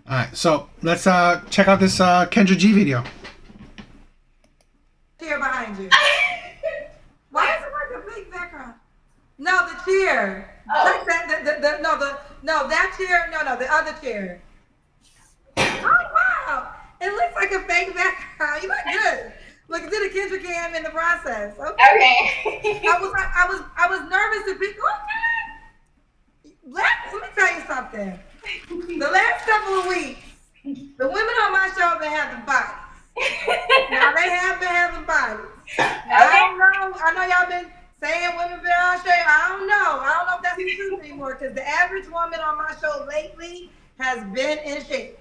All right, so let's check out this Kendra G video. Chair behind you. Why is it like a big background? No, the chair. Oh. That chair. No, the other chair. Oh wow! It looks like a fake background. You look good. Look, did a Kendra cam in the process. Okay. I was nervous to be. Okay. Let me tell you something. The last couple of weeks, the women on my show have been having bodies. Now they have been having bodies. Now, I know y'all been saying women been on shape. I don't know if that's the truth anymore because the average woman on my show lately has been in shape.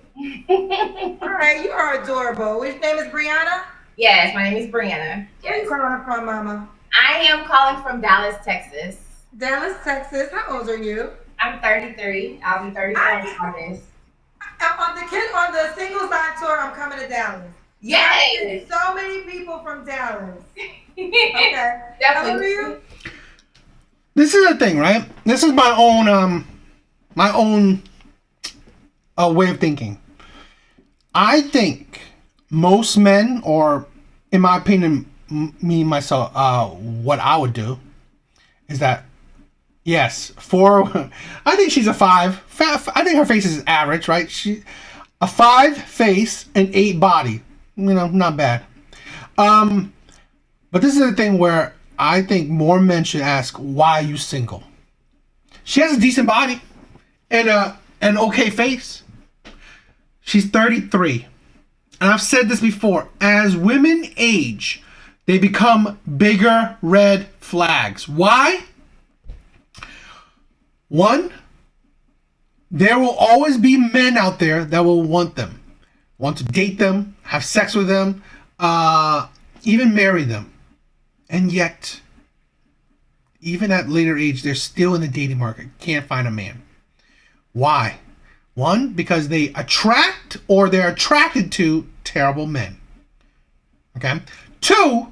All right, you are adorable. Your name is Brianna? Yes, my name is Brianna. Where are you calling from, Mama? I am calling from Dallas, Texas. Dallas, Texas. How old are you? I'm 33. I'll be 34 in August. On the single side tour, I'm coming to Dallas. Yay! So many people from Dallas. Okay. Definitely. How old are you? This is the thing, right? This is my own way of thinking. I think most men, or in my opinion, me myself, what I would do is that, yes, I think she's a 5. I think her face is average, right? She a 5 face and 8 body. You know, not bad. But this is the thing where I think more men should ask, why are you single? She has a decent body and an okay face. She's 33. And I've said this before. As women age, they become bigger red flags. Why? One, there will always be men out there that will want them. Want to date them, have sex with them, even marry them. And yet, even at later age, they're still in the dating market. Can't find a man. Why? One, because they attract or they're attracted to terrible men. Okay? 2,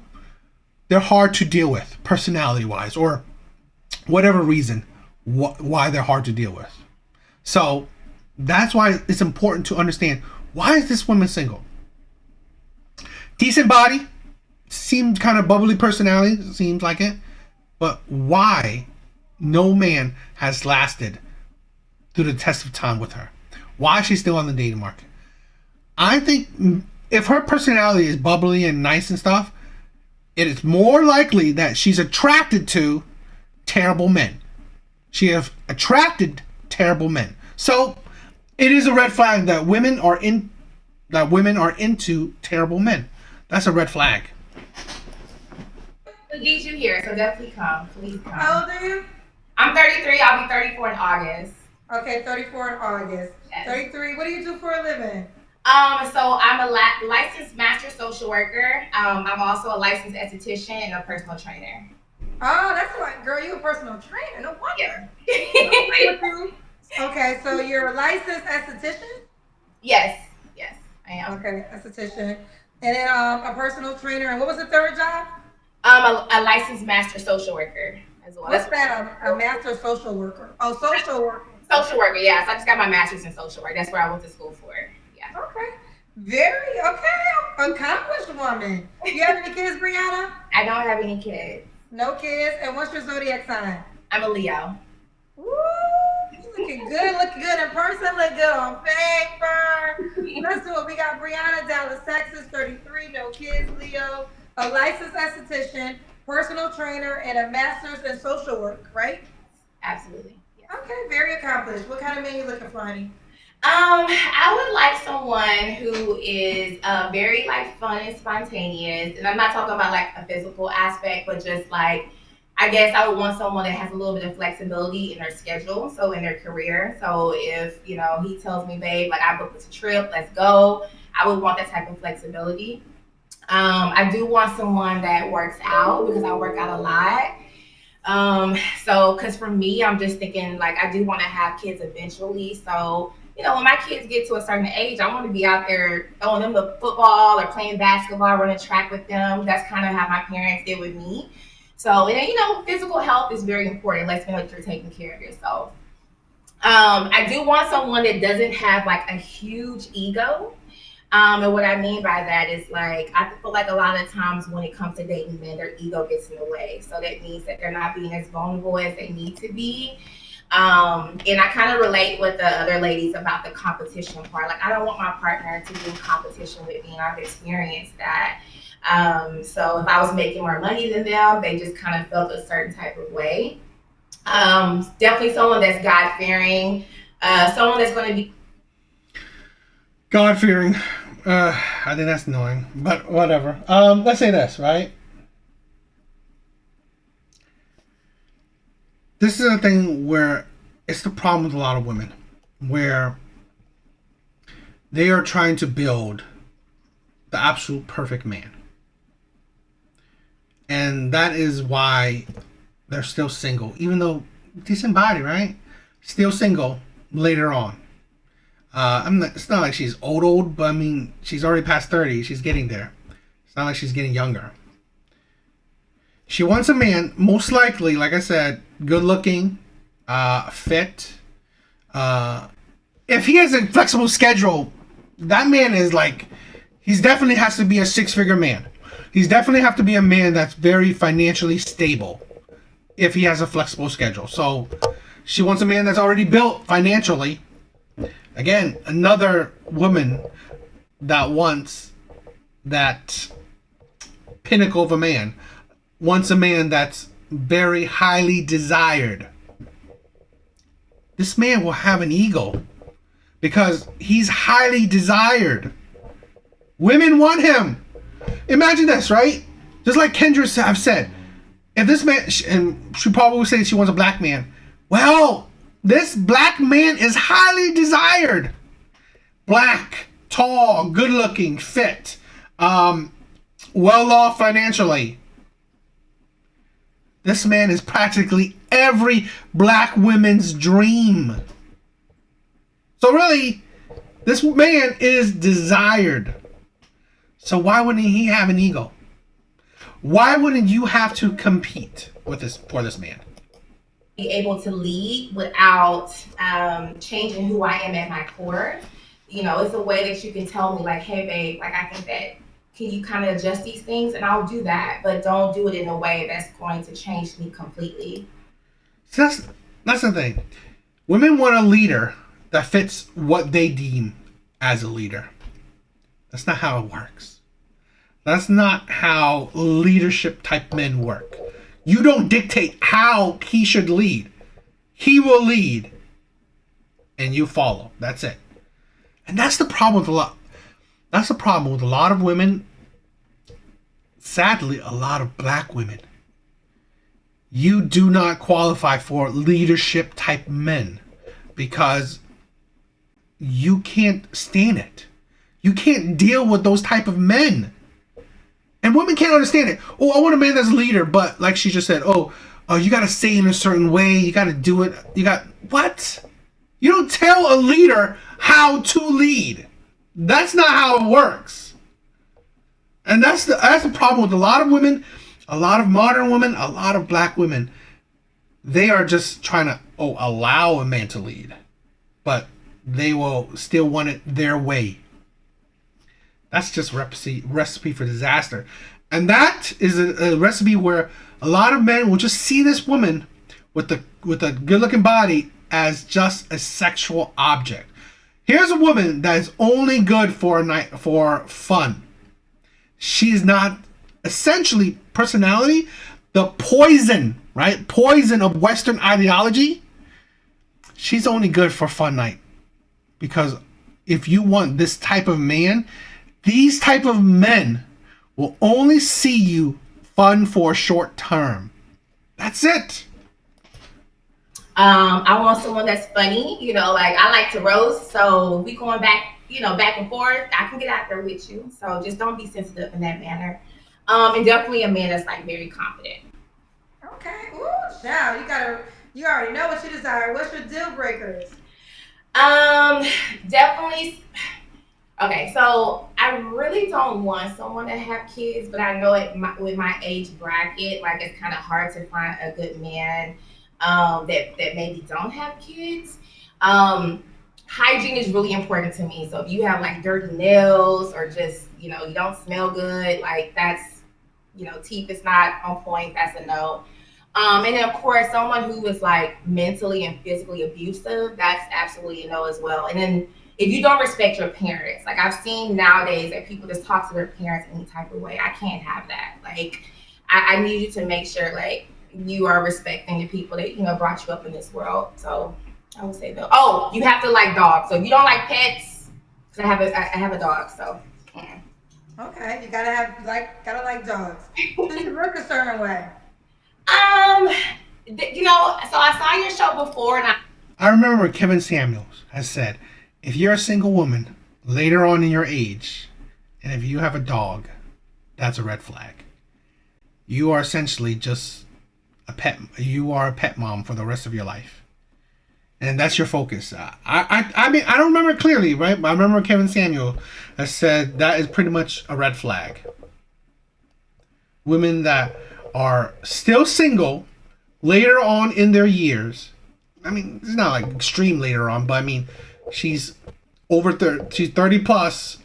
they're hard to deal with, personality-wise, or whatever reason why they're hard to deal with. So, that's why it's important to understand, why is this woman single? Decent body, seems kind of bubbly personality, seems like it. But why no man has lasted through the test of time with her? Why is she still on the dating market? I think if her personality is bubbly and nice and stuff, it is more likely that she's attracted to terrible men. She has attracted terrible men. So it is a red flag that women are into terrible men. That's a red flag. We'll get you here, so definitely come. Please come. How old are you? I'm 33. I'll be 34 in August. Okay, 34 in August. Yes. 33. What do you do for a living? So I'm a licensed master social worker. I'm also a licensed esthetician and a personal trainer. Oh, that's right, girl. You a personal trainer? No wonder. Okay, so you're a licensed esthetician? Yes, I am. Okay, esthetician, and then a personal trainer. And what was the third job? A licensed master social worker as well. What's that? A master social worker? Oh, social worker. Social worker, yes. I just got my master's in social work. That's where I went to school for. Yeah. Okay. Very accomplished woman. You have any kids, Brianna? I don't have any kids. No kids. And what's your zodiac sign? I'm a Leo. Woo! Looking good in person, look good on paper. Let's do it. We got Brianna, Dallas, Texas, 33, no kids, Leo, a licensed esthetician, personal trainer, and a master's in social work, right? Absolutely. Yes. Okay, very accomplished. What kind of man you looking for, honey? I would like someone who is very like fun and spontaneous, and I'm not talking about like a physical aspect, but just like, I guess I would want someone that has a little bit of flexibility in their schedule, so in their career. So if, he tells me, babe, like I booked this trip, let's go, I would want that type of flexibility. I do want someone that works out because I work out a lot. Because for me, I'm just thinking like I do want to have kids eventually. So, when my kids get to a certain age, I want to be out there throwing them the football or playing basketball, running track with them. That's kind of how my parents did with me. So, and then, physical health is very important. Let's know that you're taking care of yourself. I do want someone that doesn't have like a huge ego. And what I mean by that is like I feel like a lot of times when it comes to dating men, their ego gets in the way. So that means that they're not being as vulnerable as they need to be. And I kind of relate with the other ladies about the competition part. Like I don't want my partner to be in competition with me, and I've experienced that. So if I was making more money than them, they just kind of felt a certain type of way. Definitely someone that's God fearing, someone that's going to be God fearing. I think that's annoying, but whatever. Let's say this, right? This is a thing where it's the problem with a lot of women, where they are trying to build the absolute perfect man. And that is why they're still single, even though decent body, right? Still single later on. It's not like she's old, but I mean, she's already past 30. She's getting there. It's not like she's getting younger. She wants a man, most likely, like I said, good looking, fit. If he has a flexible schedule, that man is like, he's definitely has to be a 6-figure man. He's definitely have to be a man that's very financially stable if he has a flexible schedule. So she wants a man that's already built financially. Again, another woman that wants that pinnacle of a man, wants a man that's very highly desired. This man will have an ego because he's highly desired. Women want him. Imagine this, right? Just like Kendra have said, if this man, and she probably would say she wants a black man. Well, this black man is highly desired. Black, tall, good looking, fit, well off financially. This man is practically every black woman's dream. So really, this man is desired. So why wouldn't he have an ego? Why wouldn't you have to compete with this for this man? be able to lead without changing who I am at my core. You know, it's a way that you can tell me like, hey babe, like I think that can you kind of adjust these things, and I'll do that, but don't do it in a way that's going to change me completely. So that's the thing. Women want a leader that fits what they deem as a leader. That's not how it works. That's not how leadership type men work. You don't dictate how he should lead. He will lead and you follow. That's it. And that's the problem with a lot. That's the problem with a lot of women. Sadly, a lot of black women. You do not qualify for leadership type men because you can't stand it. You can't deal with those type of men. And women can't understand it. Oh, I want a man that's a leader, but like she just said, you got to say in a certain way. You got to do it. What? You don't tell a leader how to lead. That's not how it works. And that's the problem with a lot of women, a lot of modern women, a lot of black women. They are just trying to allow a man to lead, but they will still want it their way. That's just recipe for disaster. And that is a recipe where a lot of men will just see this woman with a good looking body as just a sexual object. Here's a woman that is only good for a night for fun. She is not essentially personality, the poison, right? Poison of Western ideology. She's only good for fun night. Because if you want this type of man, these type of men will only see you fun for a short term. That's it. I want someone that's funny, like I like to roast. So we going back, back and forth. I can get out there with you. So just don't be sensitive in that manner. And definitely a man that's like very confident. Okay. Ooh, child, you already know what you desire. What's your deal breakers? Definitely. Okay, so I really don't want someone to have kids, but I know with my age bracket, like it's kind of hard to find a good man that maybe don't have kids. Hygiene is really important to me. So if you have like dirty nails or just, you don't smell good, like that's, teeth is not on point, that's a no. And then of course, someone who is like mentally and physically abusive, that's absolutely a no as well. And then if you don't respect your parents, like I've seen nowadays that people just talk to their parents any type of way. I can't have that. Like I need you to make sure like you are respecting the people that brought you up in this world. So I would say no. Oh, you have to like dogs. So if you don't like pets, 'cause I have a dog. So Okay, you gotta like dogs. So you look a certain way. um, so I saw your show before, and I remember Kevin Samuels has said, if you're a single woman later on in your age, and if you have a dog, that's a red flag. You are essentially just a pet. You are a pet mom for the rest of your life, and that's your focus. I mean, I don't remember it clearly, right? But I remember Kevin Samuel has said that is pretty much a red flag. Women that are still single later on in their years. I mean, it's not like extreme later on, but I mean, she's over 30. She's 30 plus,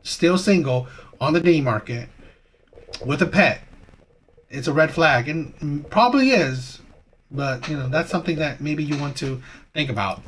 still single on the day market with a pet. It's a red flag, and probably is. But that's something that maybe you want to think about.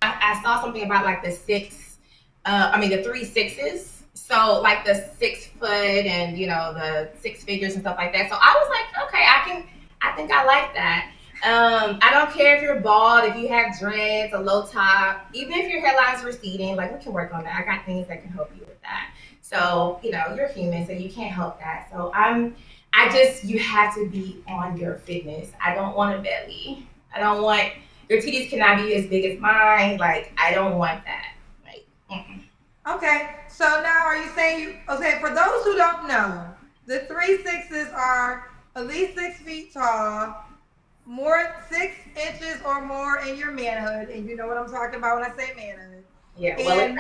I saw something about like the six, the 3 6s. So like the 6 foot and the 6 figures and stuff like that. So I was like, okay, I think I like that. I don't care if you're bald, if you have dreads, a low top, even if your hairline's receding, like we can work on that. I got things that can help you with that. So, you're human, so you can't help that. So you have to be on your fitness. I don't want a belly. I don't want, your titties cannot be as big as mine. Like, I don't want that. Like, Okay, so now are you saying okay, for those who don't know, the 3 6s are at least 6 feet tall, more 6 inches or more in your manhood, and you know what I'm talking about when I say manhood. yeah, well, And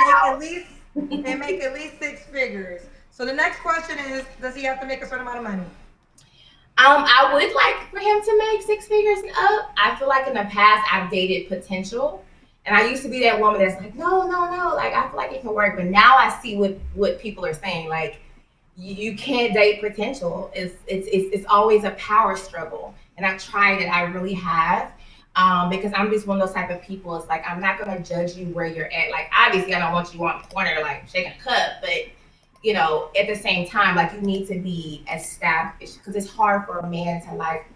make at least 6 figures. So the next question is, does he have to make a certain amount of money? I would like for him to make 6 figures and up. I feel like in the past I've dated potential, and I used to be that woman that's like, no, no, no. Like I feel like it can work, but now I see what people are saying. Like you can't date potential. It's always a power struggle, and I've tried it. I really have. Because I'm just one of those type of people. It's like I'm not gonna judge you where you're at. Like obviously I don't want you on the corner like shaking a cup, but at the same time, like you need to be established because it's hard for a man to like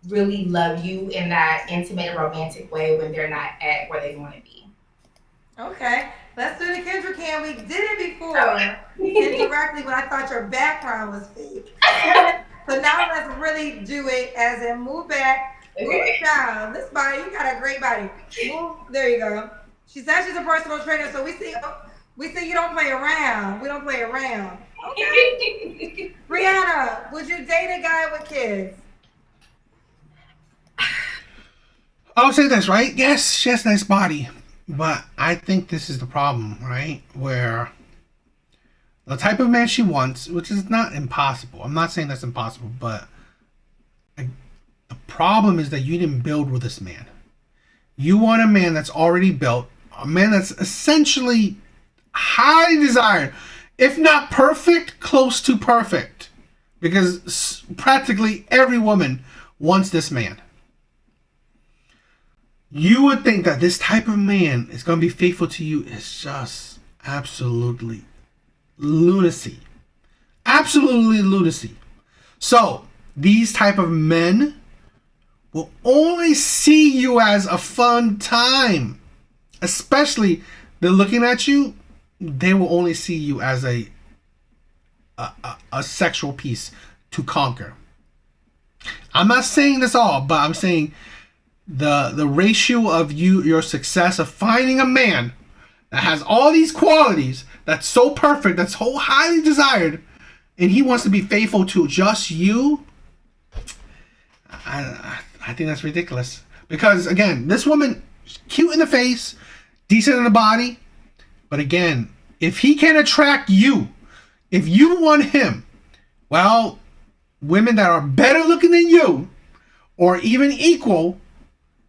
really love you in that intimate romantic way when they're not at where they want to be. Okay, let's do the Kendra Cam. We did it before indirectly when I thought your background was fake. So now let's really do it as in move back, move Okay. down. This body, you got a great body. Move, there you go. She said she's a personal trainer, so we see you don't play around. We don't play around. Okay. Brianna, would you date a guy with kids? I'll say this, right? Yes, she has a nice body, but I think this is the problem, right? Where the type of man she wants, which is not impossible. I'm not saying that's impossible, but the problem is that you didn't build with this man. You want a man that's already built, a man that's essentially highly desired, if not perfect, close to perfect, because practically every woman wants this man. You would think that this type of man is going to be faithful to you is just absolutely lunacy. Absolutely lunacy. So, these type of men will only see you as a fun time. Especially, they're looking at you, they will only see you as a sexual piece to conquer. I'm not saying this all, but I'm saying the ratio of your success of finding a man that has all these qualities, that's so perfect, that's so highly desired, and he wants to be faithful to just you. I think that's ridiculous. Because again, this woman, cute in the face, decent in the body, but again, if he can attract you, if you want him, well, women that are better looking than you, or even equal,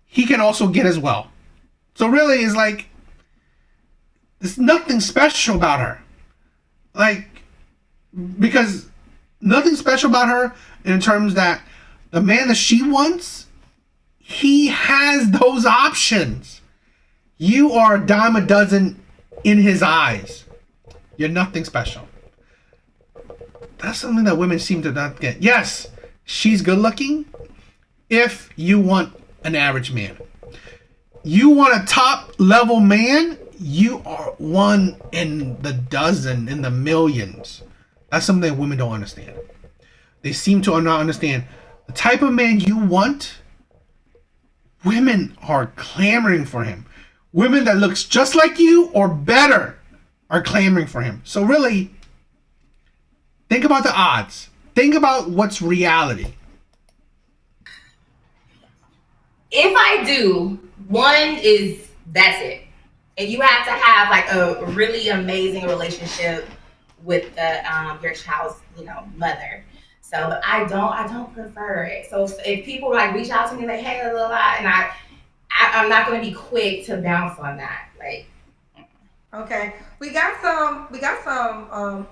he can also get as well. So really, it's like there's nothing special about her. Like, because nothing special about her in terms that the man that she wants, he has those options. You are a dime a dozen in his eyes. You're nothing special. That's something that women seem to not get. Yes, she's good looking if you want an average man. You want a top level man, you are one in the dozen, in the millions. That's something that women don't understand. They seem to not understand. The type of man you want, women are clamoring for him. Women that looks just like you or better are clamoring for him. So really, think about the odds. Think about what's reality. If I do, one is that's it. And you have to have like a really amazing relationship with the your child's, mother. So I don't prefer it. So if people like reach out to me like, hey, blah, blah, blah, and I'm not gonna be quick to bounce on that. Like, Okay, we got some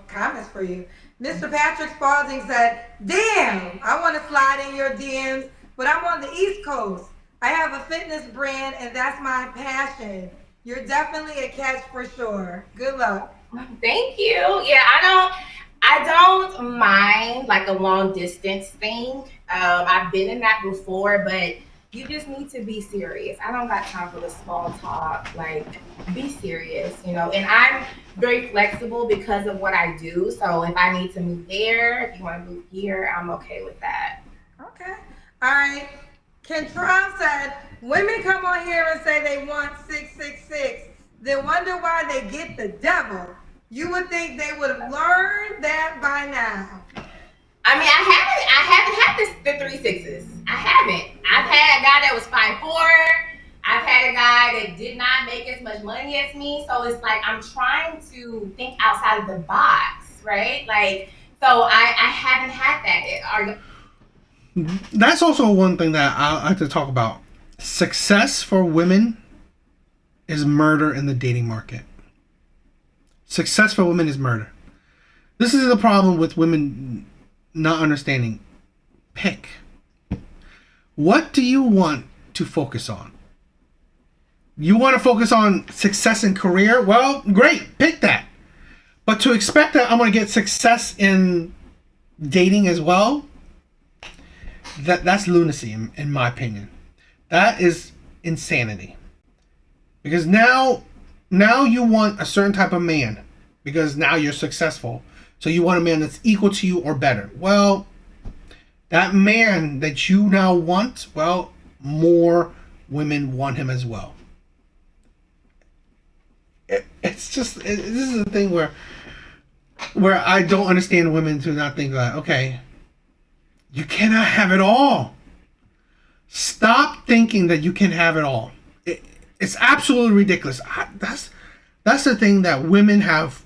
comments for you. Mr. Patrick Spalding said, "Damn, I want to slide in your DMs, but I'm on the East Coast. I have a fitness brand, and that's my passion. You're definitely a catch for sure. Good luck." thank you. Yeah, I don't mind like a long distance thing. I've been in that before, but you just need to be serious. I don't got time for the small talk. Like, be serious, And I'm very flexible because of what I do. So if I need to move there, if you want to move here, I'm okay with that. Okay, all right. Kentron said, "Women come on here and say they want 666, then wonder why they get the devil. You would think they would have learned that by now." I mean, I haven't had the 3 6s. I haven't. I've had a guy that was 5'4". I've had a guy that did not make as much money as me. So it's like I'm trying to think outside of the box, right? Like, so I haven't had that. That's also one thing that I like to talk about. Success for women is murder in the dating market. Success for women is murder. This is the problem with women not understanding. Pick. What do you want to focus on? You want to focus on success in career? Well, great. Pick that. But to expect that I'm going to get success in dating as well, that's lunacy in my opinion. That is insanity. Because now you want a certain type of man because now you're successful. So you want a man that's equal to you or better. Well, that man that you now want, well, more women want him as well. This is a thing where I don't understand women to not think that, okay, you cannot have it all. Stop thinking that you can have it all. It's absolutely ridiculous. That's the thing that women have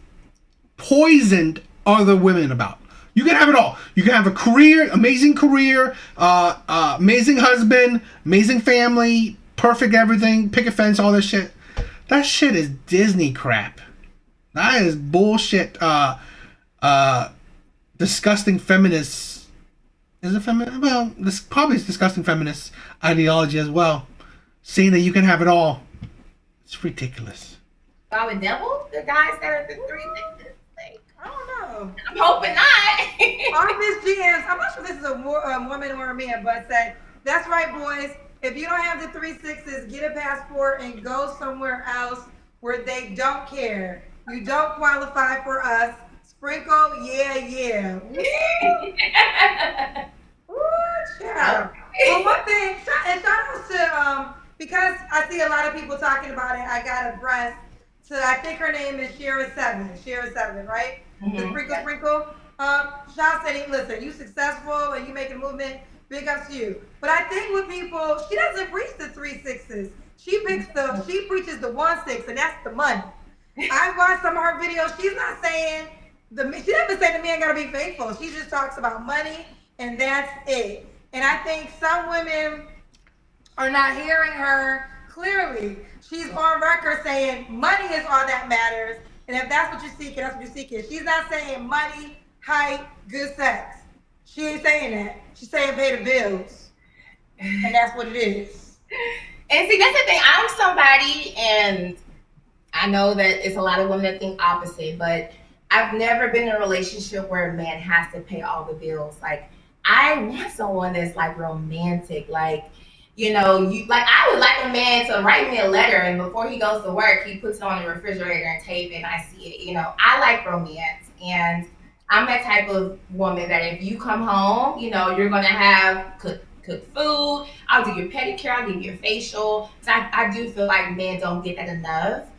poisoned other women about. You can have it all. You can have a career, amazing husband, amazing family, perfect everything, picket fence, all this shit. That shit is Disney crap. That is bullshit. Disgusting feminists. Is it feminist? Well, this probably is disgusting feminist ideology as well. Saying that you can have it all. It's ridiculous. Our devil? The guys that are the 3 6s? I don't know. I'm hoping not. On Miss GMs, I'm not sure this is a woman or a man, but said, "That's right, boys. If you don't have the 3 6s, get a passport and go somewhere else where they don't care. You don't qualify for us. Sprinkle, yeah. Woo, child. Well, one thing, and shout out to, because I see a lot of people talking about it, I got abreast to, I think her name is Shira7, right? Mm-hmm. The sprinkle. Sean said, "Listen, you successful and you making a movement. Big ups to you." But I think with people, she doesn't preach the 3 6s. She preaches the 1 6, and that's the money. I watched some of her videos. She's not saying she doesn't say the man gotta be faithful. She just talks about money, and that's it. And I think some women are not hearing her clearly, she's on record saying money is all that matters, and if that's what you're seeking, that's what you're seeking. She's not saying money, height, good sex. She ain't saying that. She's saying pay the bills, and that's what it is. And see, that's the thing. I'm somebody, and I know that it's a lot of women that think opposite, but I've never been in a relationship where a man has to pay all the bills. Like, I want someone that's like romantic. Like, you like I would like a man to write me a letter, and before he goes to work, he puts it on the refrigerator and tape it, and I see it. I like romance, and I'm that type of woman that if you come home, you're gonna have cook food. I'll do your pedicure. I'll give you a facial. So I do feel like men don't get that enough.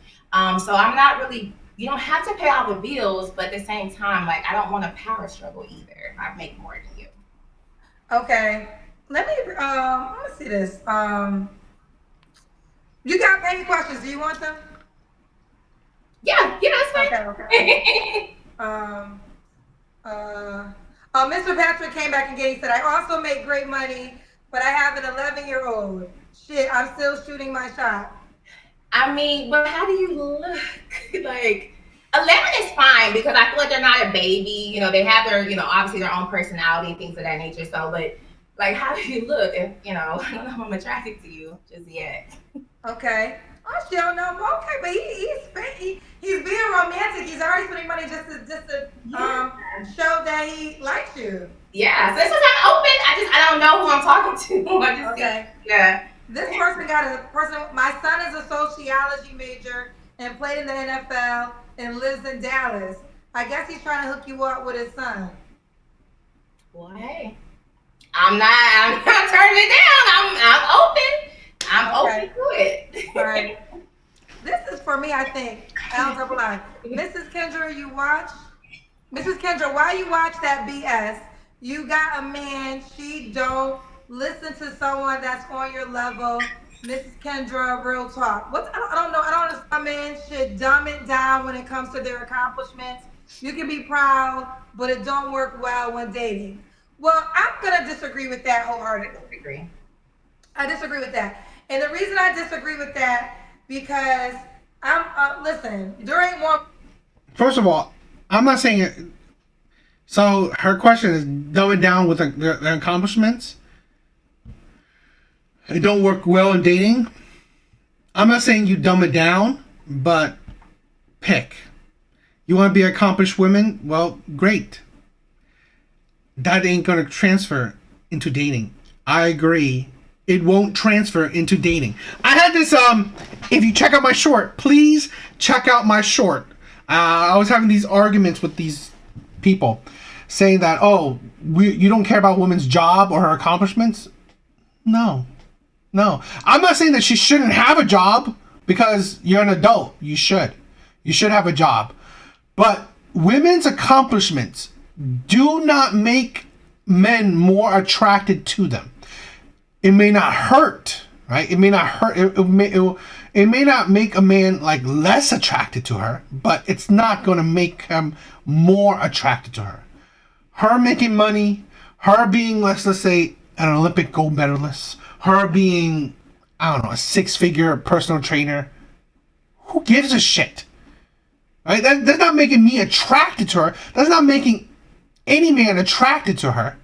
So I'm not really. You don't have to pay all the bills, but at the same time, like I don't want a power struggle either. I make more than you. Okay. Let me see this. You got any questions? Do you want them? Yeah, it's fine. Okay. Mr. Patrick came back again. He said, I also make great money, but I have an 11-year-old. Shit, I'm still shooting my shot. I mean, but how do you look? Like, 11 is fine because I feel like they're not a baby. They have their, obviously their own personality and things of that nature. So, but like, how do you look? If, I don't know if I'm attracted to you just yet. Okay. Oh, she don't know. Okay, but he's being romantic. He's already spending money just to show that he likes you. Yeah. So this is I'm open. I don't know who I'm talking to. Okay. Yeah. This person my son is a sociology major and played in the NFL and lives in Dallas. I guess he's trying to hook you up with his son. Well, hey, I'm not turning it down. I'm open. I'm open to it. All right. This is for me, I think. L-double-I. Mrs. Kendra, Mrs. Kendra, why you watch that BS? You got a man, she don't listen to someone that's on your level. Mrs. Kendra, real talk. I don't know. I don't understand. Men should dumb it down when it comes to their accomplishments. You can be proud, but it don't work well when dating. Well, I'm gonna disagree with that wholeheartedly. I disagree with that, and the reason I disagree with that because listen during one. First of all, I'm not saying it. So her question is dumbing down with their accomplishments. It don't work well in dating. I'm not saying you dumb it down, but pick. You want to be accomplished women? Well, great. That ain't going to transfer into dating. I agree. It won't transfer into dating. I had this, if you check out my short, please check out my short. I was having these arguments with these people saying that, you don't care about women's job or her accomplishments. No. I'm not saying that she shouldn't have a job because you're an adult. You should have a job. But women's accomplishments do not make men more attracted to them. It may not hurt, right? It may not hurt. It may not make a man like less attracted to her, but it's not going to make him more attracted to her. Her making money, her being, let's say, an Olympic gold medalist, her being, I don't know, a 6-figure personal trainer. Who gives a shit? Right? That's not making me attracted to her. That's not making any man attracted to her.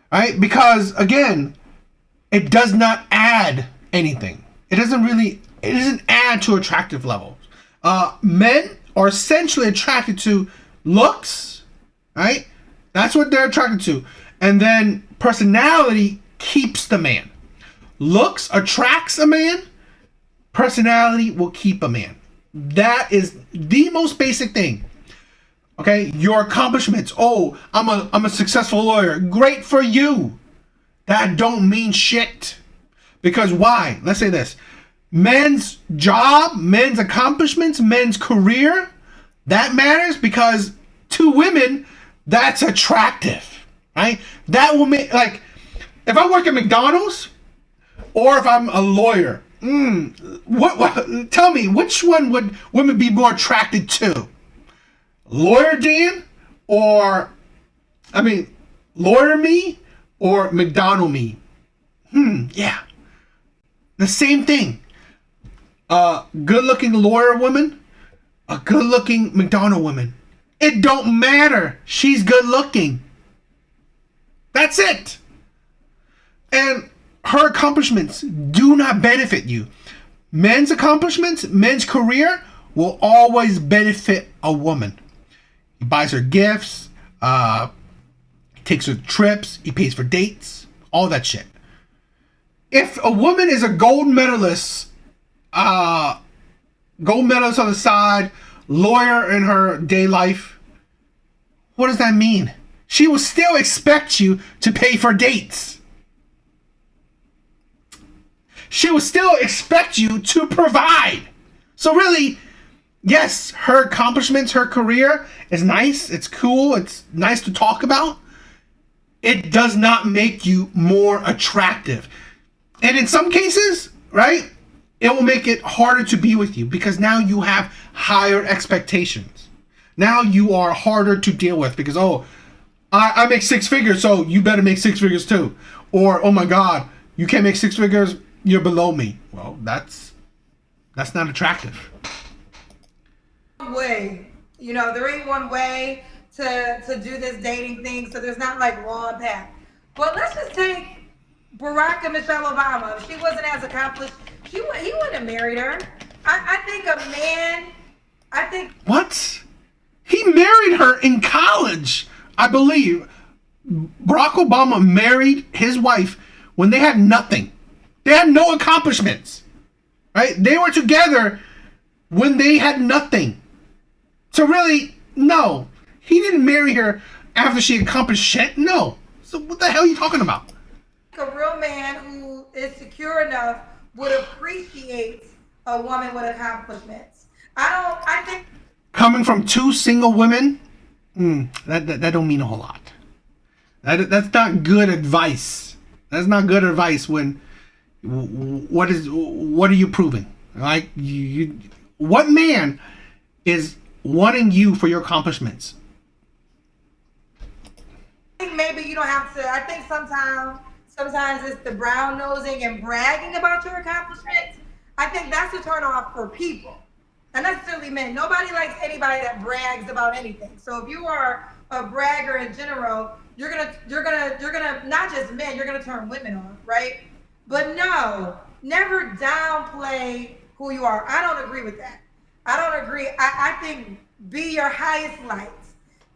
Right? Because, again, it does not add anything. It doesn't add to attractive levels. Men are essentially attracted to looks, right? That's what they're attracted to. And then personality keeps the man. Looks attracts a man. Personality will keep a man. That is the most basic thing. Okay, your accomplishments. Oh, I'm a successful lawyer. Great for you. That don't mean shit. Because why? Let's say this. Men's job, men's accomplishments, men's career, that matters because to women, that's attractive. Right? That will make, like, if I work at McDonald's or if I'm a lawyer, what tell me, which one would women be more attracted to? Lawyer Dan lawyer me or McDonald me? Yeah. The same thing. A good-looking lawyer woman, a good-looking McDonald woman. It don't matter. She's good-looking. That's it. And her accomplishments do not benefit you. Men's accomplishments, men's career will always benefit a woman. He buys her gifts, takes her trips, he pays for dates, all that shit. If a woman is a gold medalist on the side, lawyer in her day life, what does that mean? She will still expect you to pay for dates. She will still expect you to provide. So really, yes, her accomplishments, her career is nice. It's cool. It's nice to talk about. It does not make you more attractive. And in some cases, right, it will make it harder to be with you because now you have higher expectations. Now you are harder to deal with because, oh, I make six figures, so you better make six figures too. Or, oh my God, you can't make six figures, you're below me. Well, that's not attractive. Way, there ain't one way to do this dating thing, so there's not like one path. But let's just take Barack and Michelle Obama. If she wasn't as accomplished, he wouldn't have married her. What? He married her in college, I believe. Barack Obama married his wife when they had nothing. They had no accomplishments, right? They were together when they had nothing. So really, no. He didn't marry her after she accomplished shit. No. So what the hell are you talking about? A real man who is secure enough would appreciate a woman with accomplishments. I think coming from two single women, that don't mean a whole lot. That's not good advice. That's not good advice when what are you proving? Like what man is wanting you for your accomplishments? I think maybe you don't have to. I think sometimes it's the brown nosing and bragging about your accomplishments. I think that's a turn off for people. And not necessarily men. Nobody likes anybody that brags about anything. So if you are a bragger in general, you're gonna not just men, you're gonna turn women on, right? But no, never downplay who you are. I don't agree with that. I don't agree. I think be your highest light.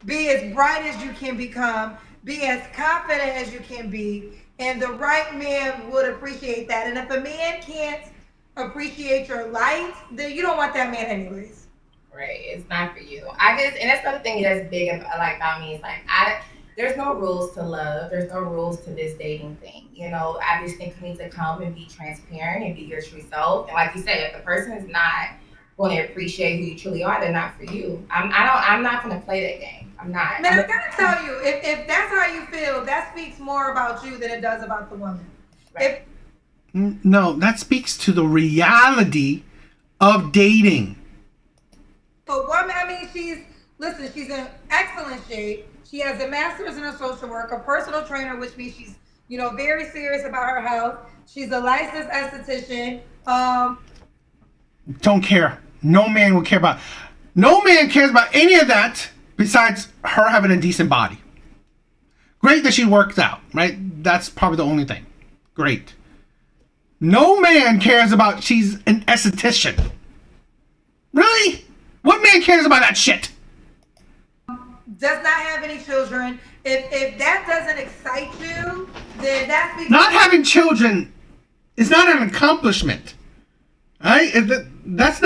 Be as bright as you can become. Be as confident as you can be. And the right man would appreciate that. And if a man can't appreciate your light, then you don't want that man anyways. Right, it's not for you. And that's another thing that's big about me is there's no rules to love. There's no rules to this dating thing. I just think you need to come and be transparent and be your true self. And like you said, if the person is not going to appreciate who you truly are, they're not for you. I'm not going to play that game. I'm not. Man, I gotta tell you, if that's how you feel, that speaks more about you than it does about the woman. Right. No, that speaks to the reality of dating. But woman, she's in excellent shape. She has a master's in social work, a personal trainer, which means she's, very serious about her health. She's a licensed esthetician. Don't care. No man cares about any of that besides her having a decent body. Great that she works out, right? That's probably the only thing. Great. No man cares about she's an esthetician. Really? What man cares about that shit? Does not have any children. If that doesn't excite you, then that's because not having children is not an accomplishment. Right? That's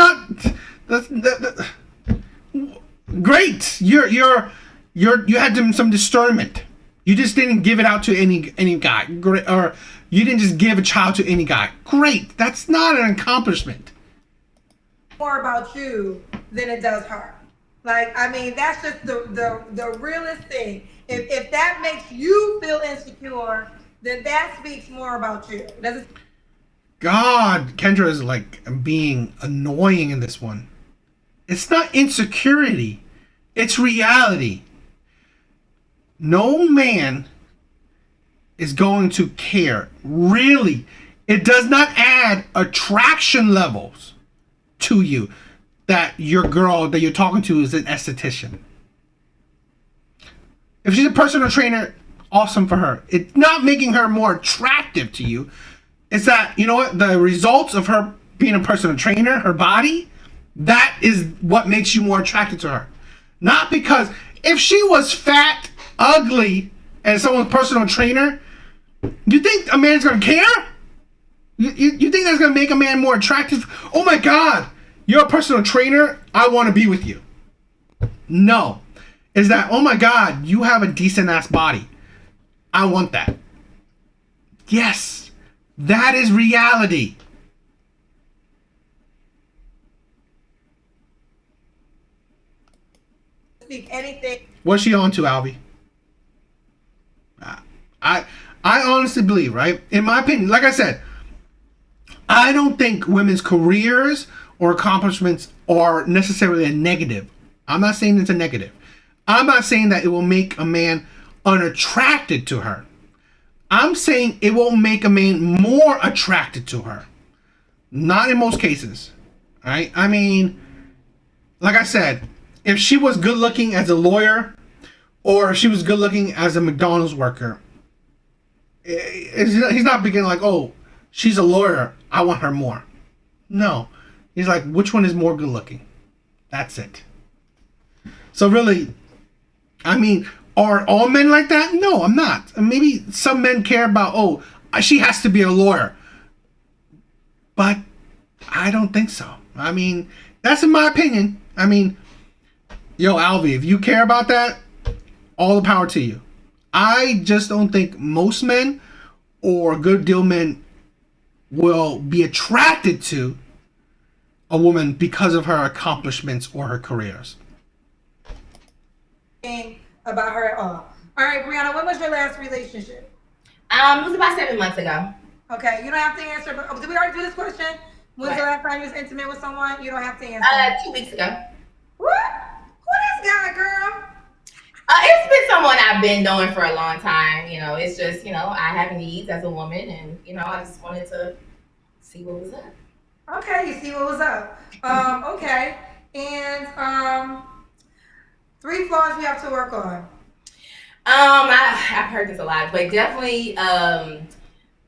great. You had some discernment. You just didn't give it out to any guy. Great. Or you didn't just give a child to any guy. Great. That's not an accomplishment. More about you than it does her. That's just the realest thing. If that makes you feel insecure, then that speaks more about you. God, Kendra is being annoying in this one. It's not insecurity. It's reality. No man is going to care, really It does not add attraction levels to you that your girl that you're talking to is an esthetician. If she's a personal trainer, awesome for her. It's not making her more attractive to you. It's that, you know what, the results of her being a personal trainer, her body, that is what makes you more attracted to her. Not because if she was fat, ugly, and someone's personal trainer, you think a man's gonna care? You think that's gonna make a man more attractive? Oh my God, you're a personal trainer, I wanna be with you. No. Is that, oh my God, you have a decent ass body. I want that. Yes, that is reality. Speak anything. What's she on to, Albie? I honestly believe, right? In my opinion, like I said, I don't think women's careers or accomplishments are necessarily a negative. I'm not saying it's a negative. I'm not saying that it will make a man unattracted to her. I'm saying it will make a man more attracted to her. Not in most cases. Right? I mean, like I said, if she was good looking as a lawyer or if she was good looking as a McDonald's worker, he's not beginning like, oh, she's a lawyer, I want her more. No. He's like, which one is more good looking? That's it. So really, I mean, are all men like that? No, I'm not. Maybe some men care about, oh, she has to be a lawyer. But I don't think so. I mean, that's in my opinion. I mean, yo, Alvy, if you care about that, all the power to you. I just don't think most men or good deal men will be attracted to a woman because of her accomplishments or her careers. About her at all. All right, Brianna, when was your last relationship? It was about 7 months ago. Okay, you don't have to answer. But did we already do this question? When was the last time you was intimate with someone? You don't have to answer. 2 weeks ago. What? Who this guy, girl? It's been someone I've been knowing for a long time. You know, it's just, you know, I have needs as a woman, and you know, I just wanted to see what was up. Okay, you see what was up. Okay, and 3 flaws you have to work on. I've heard this a lot, but definitely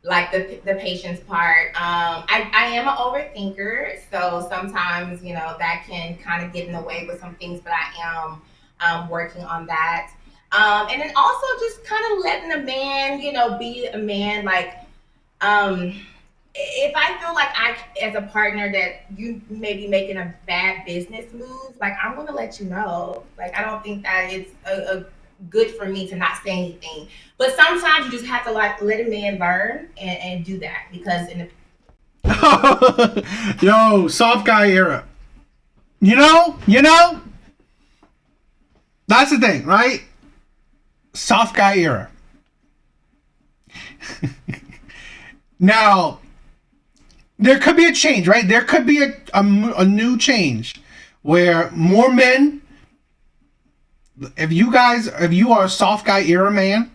like the patience part. I am an overthinker, so sometimes, you know, that can kind of get in the way with some things, but I am working on that. And then also just kind of letting a man, you know, be a man. Like, if I feel like as a partner, that you may be making a bad business move, like, I'm gonna let you know. Like, I don't think that it's a good for me to not say anything. But sometimes you just have to like let a man learn and do that, because in the Yo, soft guy era. You know, that's the thing, right? Soft guy era. Now, there could be a change, right? There could be a new change where more men, if you are a soft guy era man,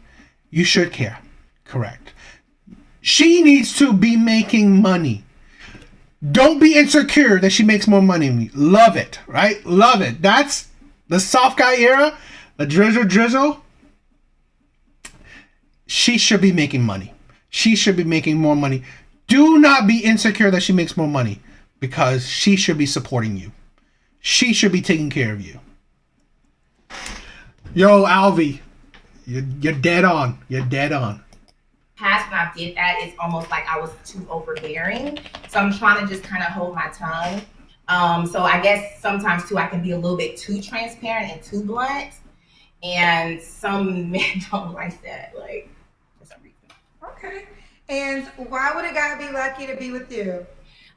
you should care. Correct. She needs to be making money. Don't be insecure that she makes more money than me. Love it, right? Love it. That's the soft guy era, the drizzle. She should be making money. She should be making more money. Do not be insecure that she makes more money, because she should be supporting you. She should be taking care of you. Yo, Alvy, you're dead on. You're dead on. past when I did that, it's almost like I was too overbearing. So I'm trying to just kind of hold my tongue. So I guess sometimes too, I can be a little bit too transparent and too blunt. And some men don't like that, like, for some reason. Okay. And why would a guy be lucky to be with you?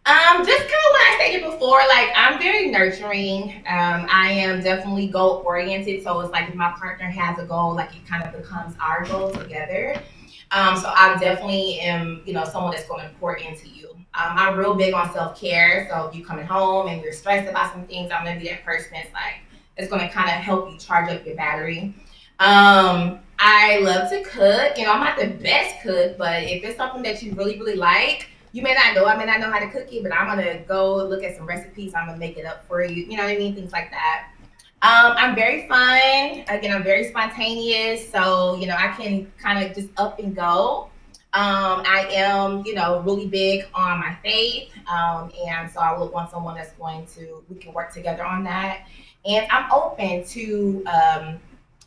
Just kind of what I stated before, like, I'm very nurturing. I am definitely goal oriented. So it's like if my partner has a goal, like it kind of becomes our goal together. So I definitely am, someone that's going to pour into you. I'm real big on self-care. So if you're coming home and you're stressed about some things, I'm going to be that person that's like, it's going to kind of help you charge up your battery. I love to cook. I'm not the best cook, but if it's something that you really, really like, you may not know, I may not know how to cook it, but I'm gonna go look at some recipes. I'm gonna make it up for you. You know what I mean? Things like that. I'm very fun. Again, I'm very spontaneous, so I can kind of just up and go. I am, really big on my faith, and so I would want someone that's going to we can work together on that. And I'm open to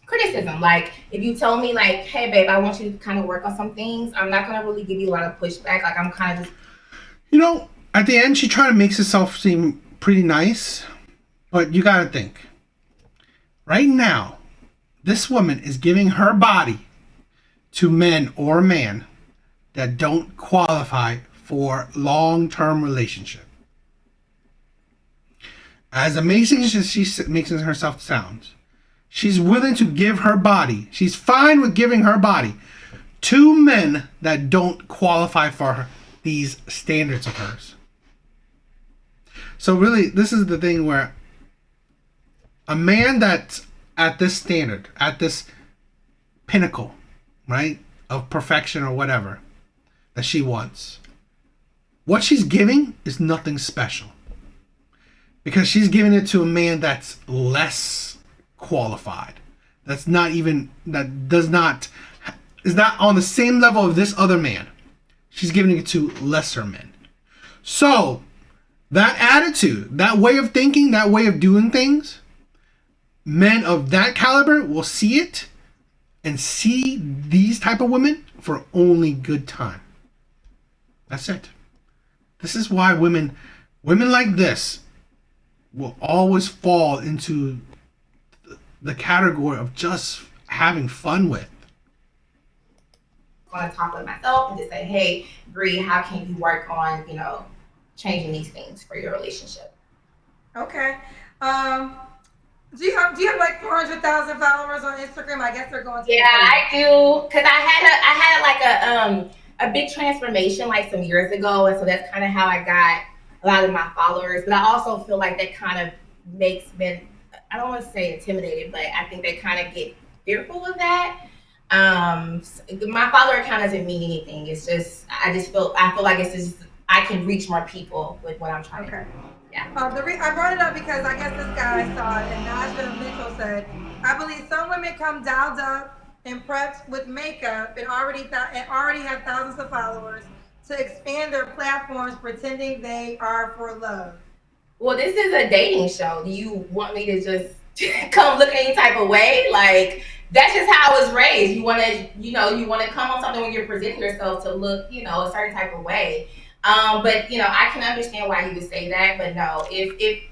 criticism. Like if you tell me, like, "Hey, babe, I want you to kind of work on some things," I'm not gonna really give you a lot of pushback. Like I'm kind of just At the end, she trying to make herself seem pretty nice, but you got to think. Right now, this woman is giving her body to men or a man that don't qualify for long-term relationship. As amazing as she makes herself sound, she's willing to give her body. She's fine with giving her body to men that don't qualify for these standards of hers. So really, this is the thing where a man that's at this standard, at this pinnacle, right, of perfection or whatever that she wants, what she's giving is nothing special. Because she's giving it to a man that's less qualified. That's not even, that does not, is not on the same level of this other man. She's giving it to lesser men. So, that attitude, that way of thinking, that way of doing things, men of that caliber will see it and see these type of women for only good time. That's it. This is why women like this will always fall into the category of just having fun with. On top of myself and just say, hey, Bree, how can you work on, changing these things for your relationship? Okay. Do you have like 400,000 followers on Instagram? I guess they're going to. Yeah, I do. Cause I had like a big transformation like some years ago, and so that's kind of how I got a lot of my followers. But I also feel like that kind of makes men, I don't want to say intimidated, but I think they kind of get fearful of that. My follower count doesn't mean anything. It's just I feel like it's just I can reach more people with what I'm trying to do. Yeah. I brought it up because I guess this guy saw it, and Naja Mitchell said, I believe some women come dialed up and prepped with makeup and already have thousands of followers to expand their platforms, pretending they are for love. Well, this is a dating show. Do you want me to just come look any type of way? Like that's just how I was raised. You want to come on something when you're presenting yourself to look, a certain type of way. But I can understand why he would say that. But no, if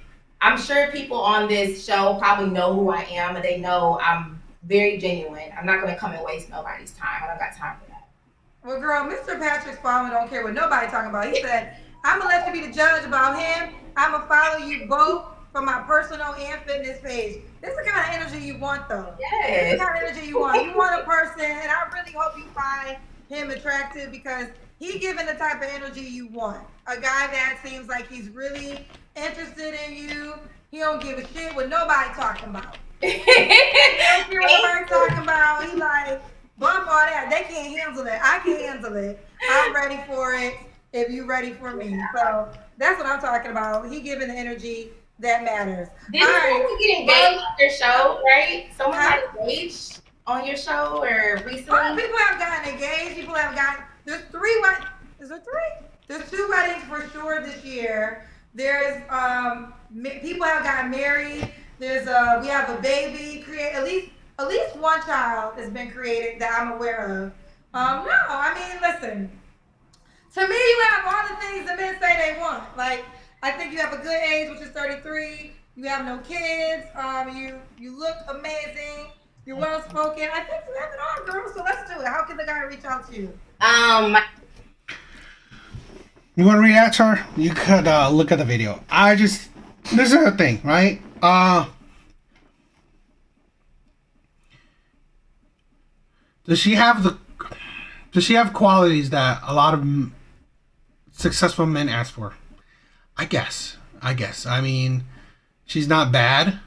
I'm sure people on this show probably know who I am and they know I'm very genuine. I'm not going to come and waste nobody's time. I don't got time for that. Well, girl, Mr. Patrick Spallman don't care what nobody talking about. He said, I'm going to let you be the judge about him. I'm going to follow you both from my personal and fitness page. This is the kind of energy you want, though. Yes. This is the kind of energy you want. You want a person, and I really hope you find him attractive because he giving the type of energy you want. A guy that seems like he's really interested in you. He don't give a shit what nobody talking about. He don't care what nobody talking about. He like, bump all that. They can't handle it. I can handle it. I'm ready for it if you ready for me. So that's what I'm talking about. He giving the energy that matters. Didn't someone get engaged on your show, right? Someone got engaged on your show or recently? People have gotten engaged. People have gotten, there's 3 weddings. Is there 3? There's 2 weddings for sure this year. There's people have gotten married. There's we have a baby at least one child has been created that I'm aware of. No, I mean, listen. To me, you have all the things the men say they want. Like, I think you have a good age, which is 33. You have no kids. You look amazing. You're well spoken. I think you have it all, girl. So let's do it. How can the guy reach out to you? You want to react to her? You could look at the video. This is the thing, right? Does she have qualities that a lot of successful men ask for? I guess. I mean, she's not bad.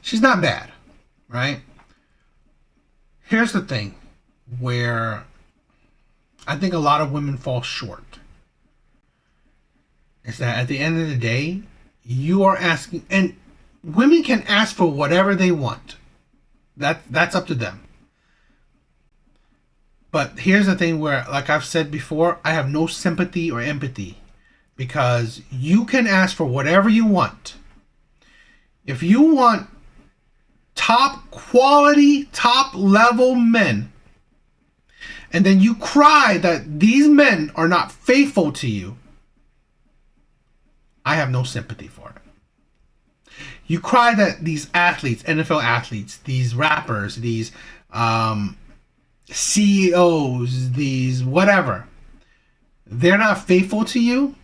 She's not bad, right? Here's the thing. where I think a lot of women fall short is that at the end of the day, you are asking, and women can ask for whatever they want. That's up to them. But here's the thing where, like I've said before, I have no sympathy or empathy because you can ask for whatever you want. If you want top quality, top level men, and then you cry that these men are not faithful to you, I have no sympathy for it. You cry that these athletes, NFL athletes, these rappers, these CEOs, these whatever, they're not faithful to you.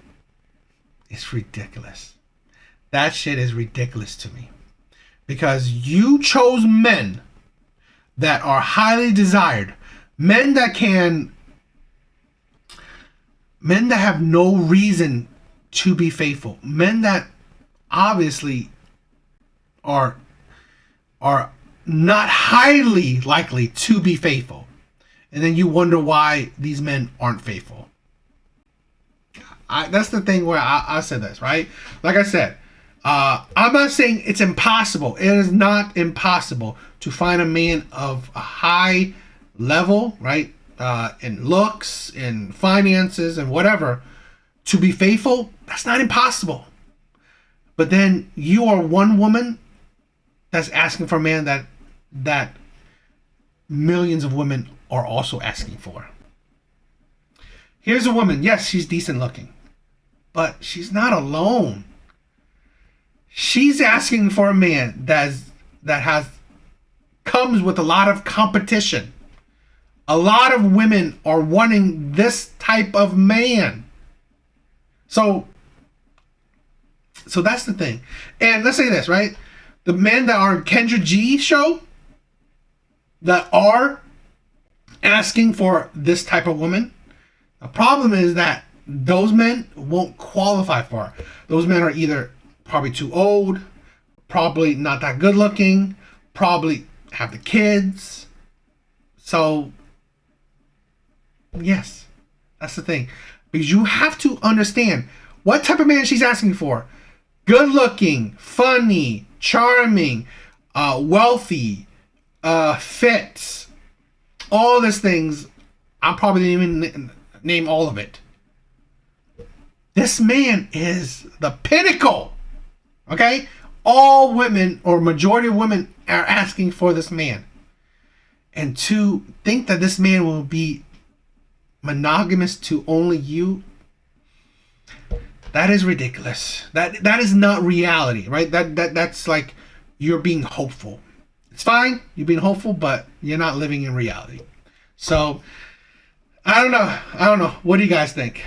It's ridiculous. That shit is ridiculous to me. Because you chose men that are highly desired. Men that have no reason to be faithful. Men that obviously are not highly likely to be faithful. And then you wonder why these men aren't faithful. That's the thing where I said this, right? Like I said, I'm not saying it's impossible. It is not impossible to find a man of a high level, right? In looks, in finances, and whatever, to be faithful. That's not impossible. But then you are one woman that's asking for a man that millions of women are also asking for. Here's a woman. Yes, she's decent looking, but she's not alone. She's asking for a man that comes with a lot of competition. A lot of women are wanting this type of man. So that's the thing. And let's say this, right? The men that are in Kendra G show that are asking for this type of woman, the problem is that those men won't qualify for her. Those men are either probably too old, probably not that good looking, probably have the kids. So, yes, that's the thing. Because you have to understand what type of man she's asking for. Good looking, funny, charming, wealthy, fit, all these things. I probably didn't even name all of it. This man is the pinnacle. Okay? All women, or majority of women, are asking for this man. And to think that this man will be monogamous to only you, that is ridiculous. That is not reality, right? That's like you're being hopeful. It's fine, you're being hopeful, but you're not living in reality. So I don't know. What do you guys think?